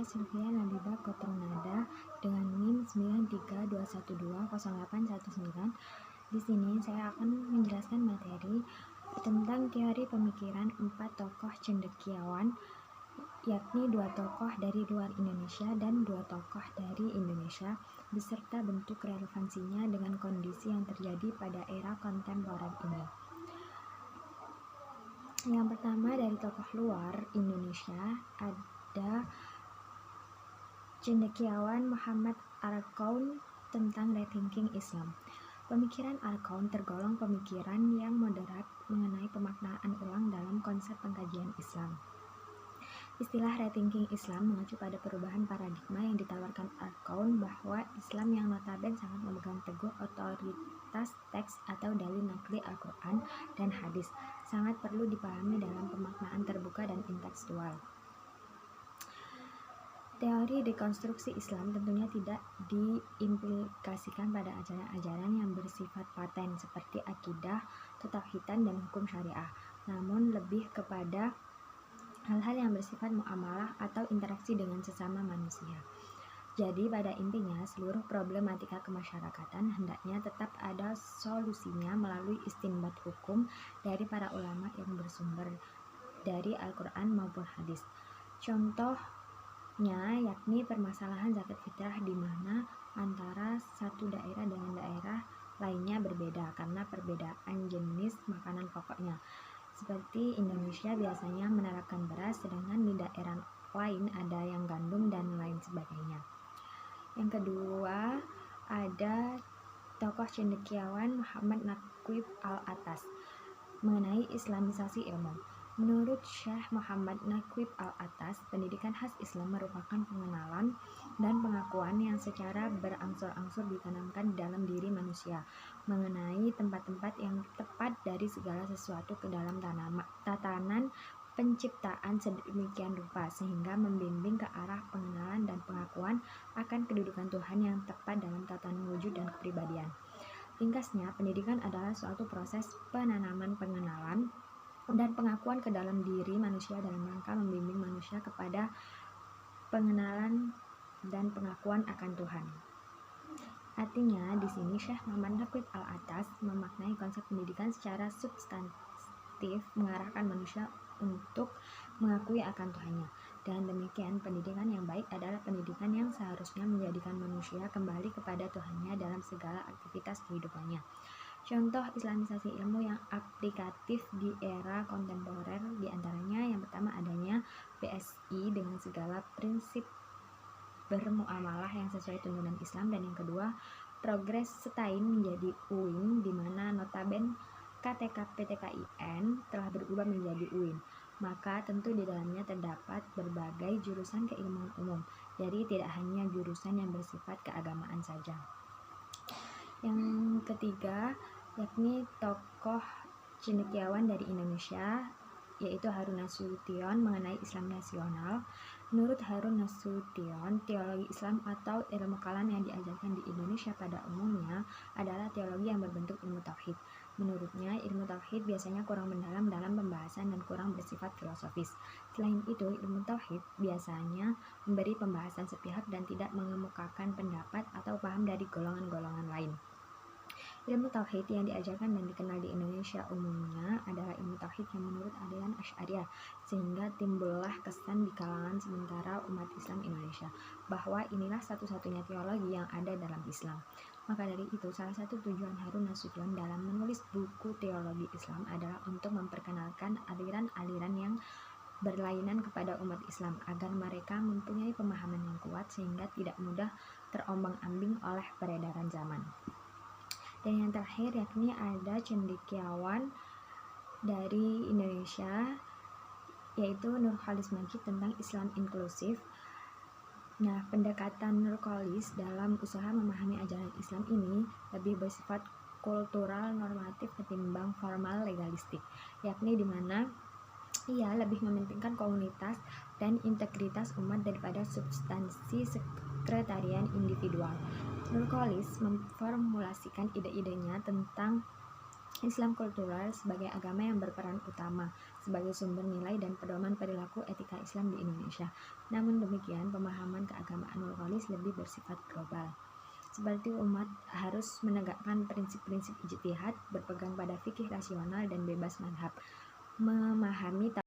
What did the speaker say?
Sylvia Nabila Kotronada dengan NIM 932120819. Di sini saya akan menjelaskan materi tentang teori pemikiran 4 tokoh cendekiawan, yakni 2 tokoh dari luar Indonesia dan 2 tokoh dari Indonesia, beserta bentuk relevansinya dengan kondisi yang terjadi pada era kontemporer ini. Yang pertama dari tokoh luar Indonesia ada cendekiawan Muhammad Arkaun tentang rethinking Islam. Pemikiran Arkaun tergolong pemikiran yang moderat mengenai pemaknaan ulang dalam konsep pengkajian Islam. Istilah rethinking Islam mengacu pada perubahan paradigma yang ditawarkan Arkaun bahwa Islam yang notabene sangat memegang teguh otoritas teks atau dalil nakli Al-Quran dan hadis sangat perlu dipahami dalam pemaknaan terbuka dan intekstual. Teori dekonstruksi Islam tentunya tidak diimplikasikan pada ajaran-ajaran yang bersifat paten seperti akidah, ketauhidan, dan hukum syariah, namun lebih kepada hal-hal yang bersifat muamalah atau interaksi dengan sesama manusia. Jadi pada intinya seluruh problematika kemasyarakatan hendaknya tetap ada solusinya melalui istinbat hukum dari para ulama yang bersumber dari Al-Quran maupun hadis. Contohnya yakni permasalahan zakat fitrah di mana antara satu daerah dengan daerah lainnya berbeda karena perbedaan jenis makanan pokoknya. Seperti Indonesia biasanya menerapkan beras, sedangkan di daerah lain ada yang gandum dan lain sebagainya. Yang kedua, ada tokoh cendekiawan Muhammad Naqib Al-Attas mengenai Islamisasi ilmu. Menurut Syekh Muhammad Naqib Al-Attas, pendidikan khas Islam merupakan pengenalan dan pengakuan yang secara berangsur-angsur ditanamkan dalam diri manusia mengenai tempat-tempat yang tepat dari segala sesuatu ke dalam tatanan penciptaan sedemikian rupa sehingga membimbing ke arah pengenalan dan pengakuan akan kedudukan Tuhan yang tepat dalam tatanan wujud dan kepribadian. Ringkasnya, pendidikan adalah suatu proses penanaman pengenalan dan pengakuan ke dalam diri manusia dalam rangka membimbing manusia kepada pengenalan dan pengakuan akan Tuhan. Artinya, di sini Syekh Muhammad Naqib Al-Attas memaknai konsep pendidikan secara substantif mengarahkan manusia untuk mengakui akan Tuhannya. Dan demikian, pendidikan yang baik adalah pendidikan yang seharusnya menjadikan manusia kembali kepada Tuhannya dalam segala aktivitas kehidupannya. Contoh Islamisasi ilmu yang aplikatif di era kontemporer diantaranya yang pertama adanya BSI dengan segala prinsip bermuamalah yang sesuai tuntunan Islam, dan yang kedua progres setain menjadi UIN di mana notabene KTK PTKIN telah berubah menjadi UIN, maka tentu di dalamnya terdapat berbagai jurusan keilmuan umum, jadi tidak hanya jurusan yang bersifat keagamaan saja. Yang ketiga yakni tokoh cendekiawan dari Indonesia, yaitu Harun Nasution mengenai Islam nasional. Menurut Harun Nasution, teologi Islam atau ilmu kalam yang diajarkan di Indonesia pada umumnya adalah teologi yang berbentuk ilmu tauhid. Menurutnya, ilmu tauhid biasanya kurang mendalam dalam pembahasan dan kurang bersifat filosofis. Selain itu, ilmu tauhid biasanya memberi pembahasan sepihak dan tidak mengemukakan pendapat atau paham dari golongan-golongan lain. Ilmu tauhid yang diajarkan dan dikenal di Indonesia umumnya adalah ilmu tauhid yang menurut aliran Asy'ariyah, sehingga timbullah kesan di kalangan sementara umat Islam Indonesia bahwa inilah satu-satunya teologi yang ada dalam Islam. Maka dari itu, salah satu tujuan Harun Nasution dalam menulis buku teologi Islam adalah untuk memperkenalkan aliran-aliran yang berlainan kepada umat Islam agar mereka mempunyai pemahaman yang kuat sehingga tidak mudah terombang-ambing oleh peredaran zaman. Dan yang terakhir yakni ada cendekiawan dari Indonesia, yaitu Nurcholish Madjid tentang Islam inklusif. Nah, pendekatan Nurcholish dalam usaha memahami ajaran Islam ini lebih bersifat kultural normatif ketimbang formal legalistik, yakni di mana ia lebih mementingkan komunitas dan integritas umat daripada substansi sekretarian individual. Nurcholish memformulasikan ide-idenya tentang Islam kultural sebagai agama yang berperan utama sebagai sumber nilai dan pedoman perilaku etika Islam di Indonesia. Namun demikian, pemahaman keagamaan Nurholis lebih bersifat global. Seperti umat harus menegakkan prinsip-prinsip ijtihad, berpegang pada fikih rasional dan bebas mazhab, memahami